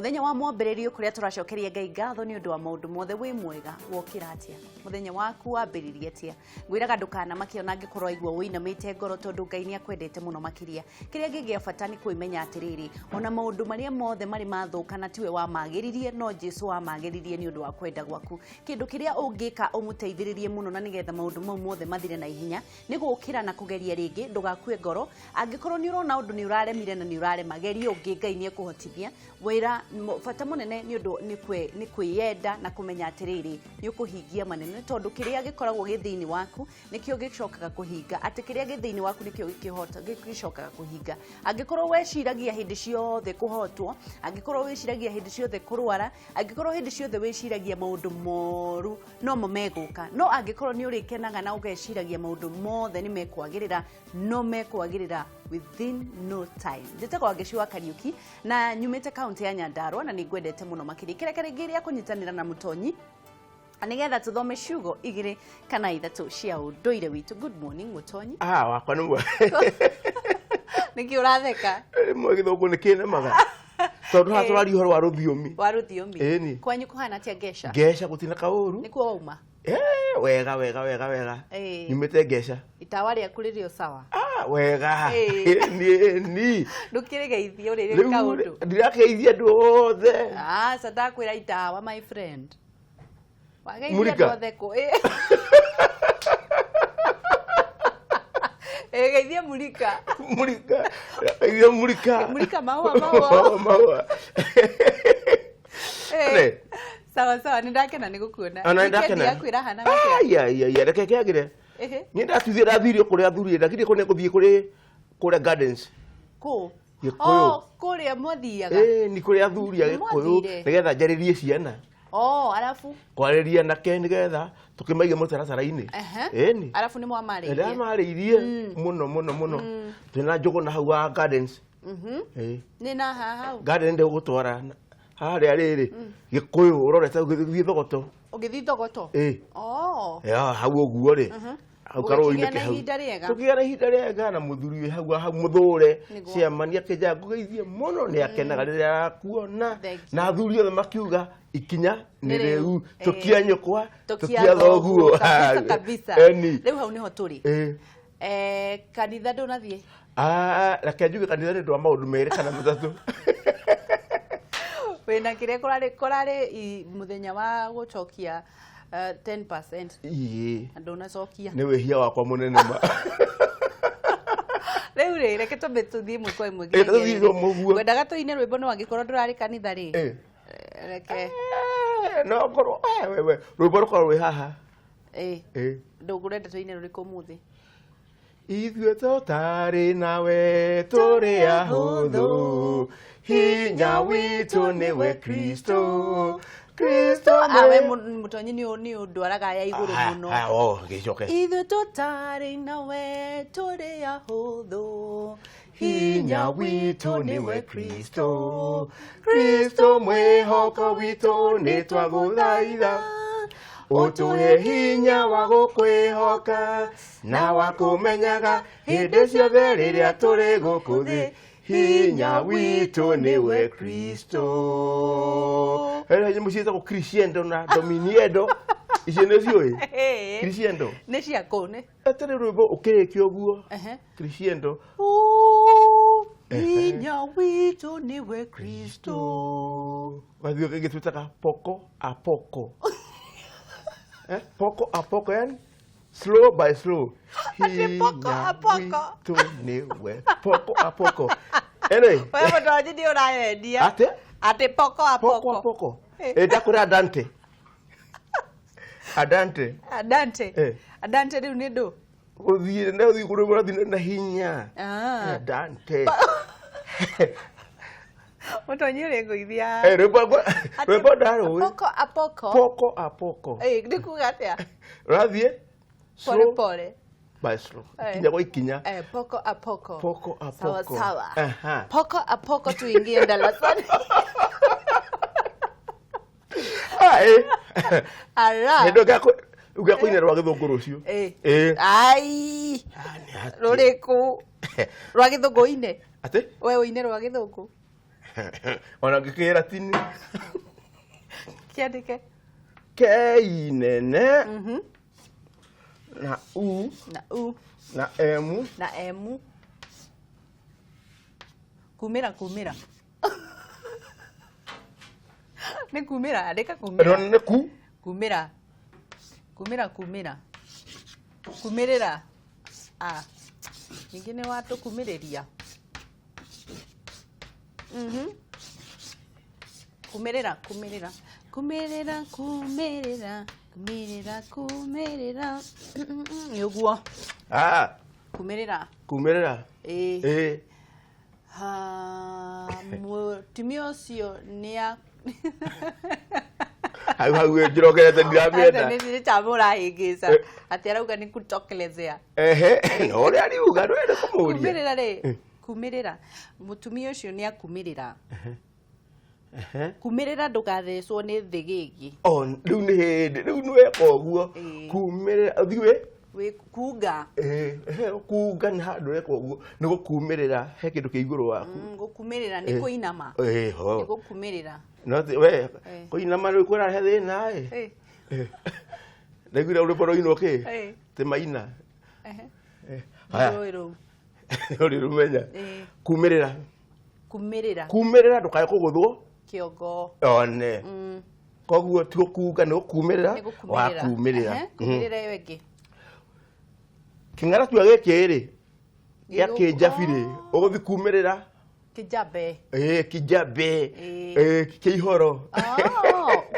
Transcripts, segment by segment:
muthenya wa mwambĩrĩrio kuria turacokeria Ngai ngatho ni undu wa maundu mothe wi mwega wokira atia muthenya waku wambĩrĩrie atia ngwiraga ndukana makiona ngikorwo aigua uinamite ngoro tondu Ngai ni akwendete muno makiria kiria gĩgĩa bata ni kwĩmenya atiriri ona maundu maria mothe mari mathũkana tiwe wa magĩririe no Jesu wa magĩririe ni undu wa kwenda gwaku kindu kiria ungika umuteithĩrĩrie muno na nigetha maundu mau mothe mathire na ihenya ni gũkira na kugeria ringi ndugakue ngoro angikorwo ni urona undu ni uraremire na ni urarema geria ungi Ngai ni ekuhotithia wira bata munene ni undu ni kwiyenda na kumenya atiriri ni ukuhingia manene tondu kiria gikoragwo githiini waku nikio gicokaga kuhinga ati kiria githiini waku nikio gikihota gicokaga kuhinga angikorwo weciragia hindi ciothe kuhotwo angikorwo weciragia hindi ciothe kurwara angikorwo hindi ciothe weciragia maundu moru no meguka no angikorwo ni urikenaga na ugeciragia maundu mothe ni mekwagirira no mekwagirira within no time ndetagwo Gĩcua Kariuki na nyumite county ya Nyandarua na ningwendete muno makiri kirekeregiria kunyitanira na mutonyi anigetha tuthome ciugo igiri kana ithatu cia unduire witu. Good morning mutonyi. Wakwa nĩ mwe niki uratheka mwe githũngũ nĩ kĩnemaga tondu haha tũraria ũhoro wa rũthiomi wa rũthiomi ĩni kwanyu kuhana atia Ngeca gũtina kaũru nikuo wauma wega nyumĩte Ngeca itawa rĩaku rĩrĩ o sawa wega ni ndukĩrĩgeithia ũrĩrĩ kaũndũ ndirageithia andũ othe satakwĩra itawa my friend Murika geithia Murika Murika maua sawa nindakena nigukuona ndakena kwira hana gakia reke kiagire ni ndatuthie ndathirio kuria athuri ndakire kone guthie kuria gardens kuria mothiaga ni kuria athuri agikuyu nigetha njaririe ciana arafu kwariria nake nigetha tukimaige mutaratara-ini ni arafu ni mwamariirie muno twina njugu na hau wa gardens ni na hau garden ndi gutwara haria riri gikuyu urorete ugithii thogoto hau uguo ri hau karoine ke hau tukiana ihinda riega na muthuri wi hau muthure ciamania kija ngugeithie muno ni akenaga riria akuona na athuri othe makiuga ikinya ni riu tukia nyukwa tukia thoguo kabisa riu hau niho turi kanitha ndunathie reke njuge kanitha ni ndwa maundu meri kana matatu wena kire kurari muthenya wa gucokia 10% andu nacokia ni wihia wakwa munene ma riu reke tumbe tuthie mwe kwa imwe wendaga tuine rwimbo no angikorwo ndurari kanitha ri reke no ngorwo wewe rwimbo rukorwo rwi haha ndungurenda tuine ruriku muthi ithuĩ tũtarĩ nawe tũrĩ ahũthũ hinya witũ nĩwe Kristo awe mutonyi ni ndwaraga ya iguru muno gicoke ithuĩ tũtarĩ nawe tũrĩ ahũthũ hinya witũ nĩwe Kristo mwĩhoko witũ nĩ twagũthaitha utuhe hinya wa gũkwĩhoka na wa kũmenyaga hĩndĩ ciothe rĩrĩa tũrĩ gũkũ thĩ hinya witũ nĩwe Kristo mũciĩtagwo Crescendo na Dominiendo icio nĩ ciũĩ Crescendo nĩ ciakũ nĩ atarĩ rwĩmbo ũkĩrĩkia ũguo Crescendo hinya witũ nĩwe Kristo wathiĩ ũgĩtwĩtaga poko a poko Poco a poco, slow by slow. Poco a poco. Poco a poco. Anyway. Wewe mtoaji ndio unaendia. Ate poco a poco. Poco a poco. Ndakura Dante. Adante riu ni ndu. Uthie na uthie kurumura na hinya. Dante. Mutonyi uri nguithia rwimbo ndarũĩ Poco a poco ndikuga atia rathie pole by slow ikinya gwa ikinya Poco a poco sawa Poco a poco tuingie darasani ndo ugakuina rwa githungu rucio ai ruriku rwa githungu ine ati we uine rwa githungu Ona ngĩkĩra tini. Kĩandĩke. Kei nene. Na u. Na u. Na emu. Na emu. Kumĩra kumĩra. Nĩ kumĩra, andĩka kumĩra. Nĩ ku. Kumĩra. Kumĩra kumĩra. Kumĩrĩra. Ningĩ nĩ watũkumĩrĩria. Kumĩrĩra kumĩrĩra. Kumĩrĩra kumĩrĩra. Kumĩrĩra kumĩrĩra. Nĩ ũguo. Kumĩrĩra. Kumĩrĩra. Ĩĩ. Mũtumia ũcio nĩ hau njirogerete ndiramĩenda. Nĩ ta mũrahĩngĩca. Atĩ arauga nĩ kutokelezea. No ũrĩa ariuga ndwende kũmũria. Kumĩrĩra rĩ. Kumĩrĩra. Mũtumia ũcio nĩ akumĩrĩra. Kumĩrĩra ndũgathecwo nĩ thĩgĩngĩ. Rĩu nĩ hĩndĩ, rĩu nĩ weka ũguo. Kumĩrĩra, thiĩ kunga. Kunga nĩ handũ weka ũguo. Nĩ gũkumĩrĩra he kĩndũ kĩ igũrũ waku. Gũkumĩrĩra nĩ kũinama. Nĩ gũkumĩrĩra. No we kũinama rĩu kwĩrahe thĩna ndaiguire ũrĩ boro-inĩ kĩ tĩ maina. Ũrĩ rũmenya. Kumĩrĩra. Kumĩrĩra. Kumĩrĩra ndũkae kũgũthwo kĩongo. One. Koguo ti gũkunga nĩ gũkumĩrĩra. Wakumĩrĩra. Kumĩrĩra ĩyo ĩngĩ. Kĩng'ara tua gĩkĩ rĩ gĩa kĩnjabi rĩ ũgũthiĩ kumĩrĩra. Kĩnjambe. Kĩnjambe. Kĩihoro.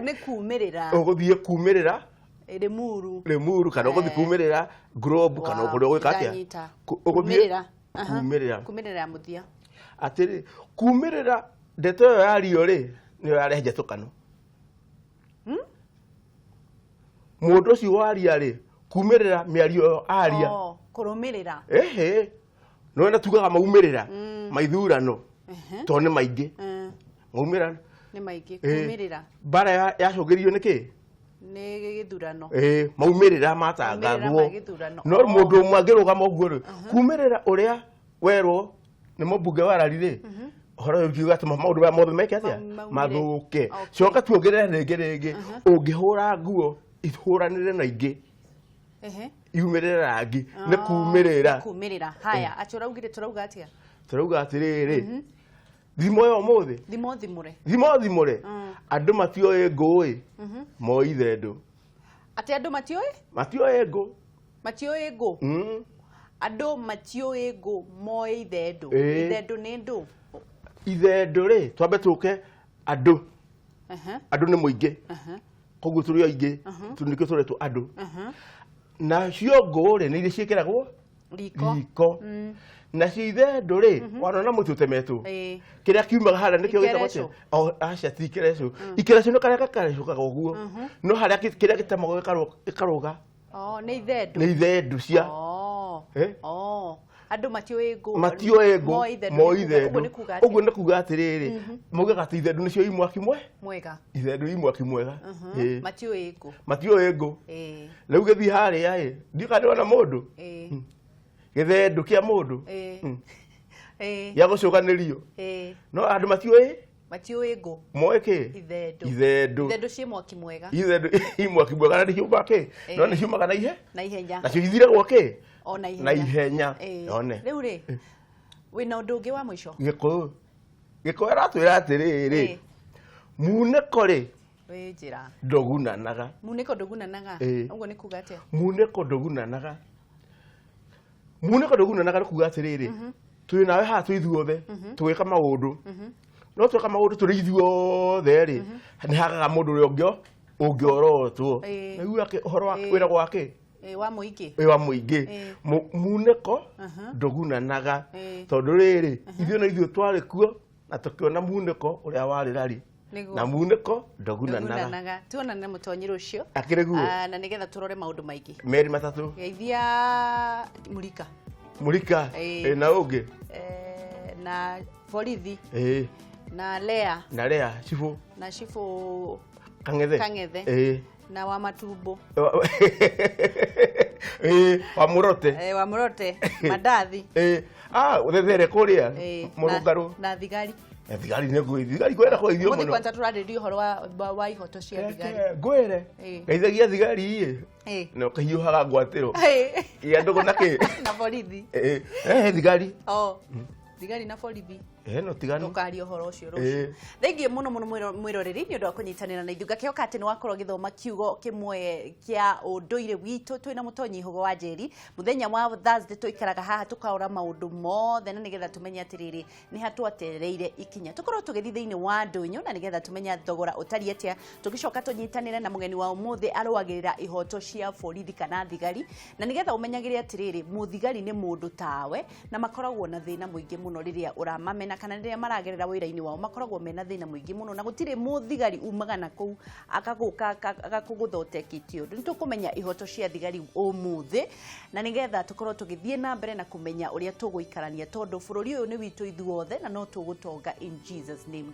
Nĩ kumĩrĩra. Ũgũthiĩ kumĩrĩra. Rĩmuru kana ũgũthiĩ kumĩrĩra globe kana ũkũrĩa ũgwĩka atĩa. Kumĩrĩra. Kumĩrĩra. Kumĩrĩra mũthia. Atĩrĩ kumĩrĩra ndeto ĩyo yario rĩ nĩyo yarehe njatũkano. Mũndũ ũcio waria rĩ kumĩrĩra mĩario ĩyo aria. Kũrũmĩrĩra. No wenda tugaga maumĩrĩra maithurano tondũ nĩ maingĩ. Maumĩrĩra nĩ maingĩ. Kumĩrĩra. Mbara yacũngĩrĩirio nĩkĩ? Nĩ gĩthurano. Maumĩrĩra matangathwo. No mũndũ ũmwe angĩrũgama ũguo rĩ kumĩrĩra ũrĩa werwo nĩ mũmbunge wa rari rĩ ũhoro ũyũ kiuga atĩ maũndũ maya mothe meke atĩa mathũke. Coka tuongerere rĩngĩ ũngĩhũra nguo ihũranĩre na ingĩ yumĩrĩra rangi nĩ kumĩrĩra. Kumĩrĩra. Haya atũraugire turauga atĩa? Turauga atĩrĩrĩ thimo yo ũmũthĩ. Thimo-thimũre. Andũ matioĩ ngũĩ moĩ ithendũ. Atĩ andũ matioĩ? Matioĩ ngũ. Matioĩ ngũ. Andũ matioĩ ngũ moĩ ithendũ. Ithendũ nĩ ndũ. Ithendũ rĩ twambe tũke andũ. Andũ nĩ mũingĩ. Koguo tũrĩ aingĩ nĩkĩo tũretwo andũ. Nacio ngũ rĩ nĩ iria ciĩkĩragwo riko. Nacio ithendũ rĩ wanona mũtĩ ũtemetwo kĩrĩa kiumaga harĩa nĩkĩo gĩtagwo atĩa. Aca ti ikereco. Ikereco nĩ karĩa gakarecokaga ũguo. No harĩa kĩrĩa gĩtemagwo gĩkarũga. Nĩ ithendũ cia. Andũ matioĩ ngũ. Matioĩ ngũ moĩ ithendũ. Ũguo nĩ kuga atĩrĩrĩ maugaga atĩ ithendũ nĩcio i mwaki mwega. Ithendũ i mwaki mwega. Matioĩ ngũ. Matioĩ ngũ. Rĩu gĩthiĩ harĩa ndiũka ndĩrona mũndũ gĩthendũ kĩa mũndũ gĩa gũcũganĩrio. No andũ matiũĩ ngũ moĩ kĩ? Ithendũ. Ithendũ ciĩ mwaki mwega. Ithendũ i mwaki mwega na nĩciumaga kĩ? No nĩciumaga na ihenya. Nacio ithiragwo kĩ? Na ihenya. Rĩu rĩ wĩna ũndũ ũngĩ wa mũico? Gĩkũyũ aratwĩra atĩrĩrĩ munĩko rĩ ndogunanaga. Munĩko ndogunanaga. Ũguo nĩ kuga atĩa? Munĩko ndogunanaga. Munĩko ndogunanaga nĩ kuga atĩrĩrĩ twĩ nawe haha twĩ ithuothe tũgĩka maũndũ. No twĩka maũndũ tũrĩ ithuothe rĩ nĩ hagaga mũndũ ũrĩa ũngĩorotwo. Nĩguo ũhoro wa wĩra gwake wa mũingĩ. Wa mũingĩ. Munĩko ndogunanaga tondũ rĩrĩ ithuĩ na ithuĩ twarĩ kuo na tũkĩona munĩko ũrĩa warĩ rari. Na munĩko ndogunanaga. Tuonane mũtonyi rũciũ. Akĩrĩ guo. Na nĩgetha tũrore maũndũ maingĩ. Merĩ matatũ. Geithia Mũrika. Na ũngĩ. Na borithi. Na Lea. Cibũ. Na Cibũ Kang'ethe. Na wa Matumbo. Wa Mũrote. Mandathi. Ũthethere kũrĩa Mũrũngarũ. Na thigari. thigari nĩ ngũithi thigari kwenda kũithio mũthĩ kwanja tũrarĩrĩria ũhoro wa ihoto cia thigari ngwĩre ngeithagia thigari no kahiũhaga ngwatĩro ya ndogo na kĩ na borithi thigari thigari na borithi no tiganu tukaria horo ucio rucio thengie muno mwiroreri ni undu wa kunyitanira na ithuga kioka ati ni wakorwo githoma kiugo kimwe kia unduire witu twina mutonyi hugo wa Njeri muthenya wa Thursday tuikaraga haha tukaura maundu mothe na nigetha tumenye atiriri ni hatwatereire ikinya tukorwo tugithi thiini wa ndunyu na nigetha tumenya thogora utari atia tugicoka tunyitanire na mugeni wa umuthi arwagirira ihoto cia borithi kana thigari na nigetha umenyagire atiriri muthigari ni mundu tawe na makoragwo na thina muingi muno riria uramamena kana riria maragerera wira-ini wao makoragwo mena thina muingi muno na gutire muthigari umaga na kuu akaguka akakuguthotekitio nitukumenya ihoto cia thigari umuthi na nigetha tukorwo tugithie na mbere na kumenya uria tuguikarania tondu bururi uyu ni witu ithuothe na no tugutonga in Jesus name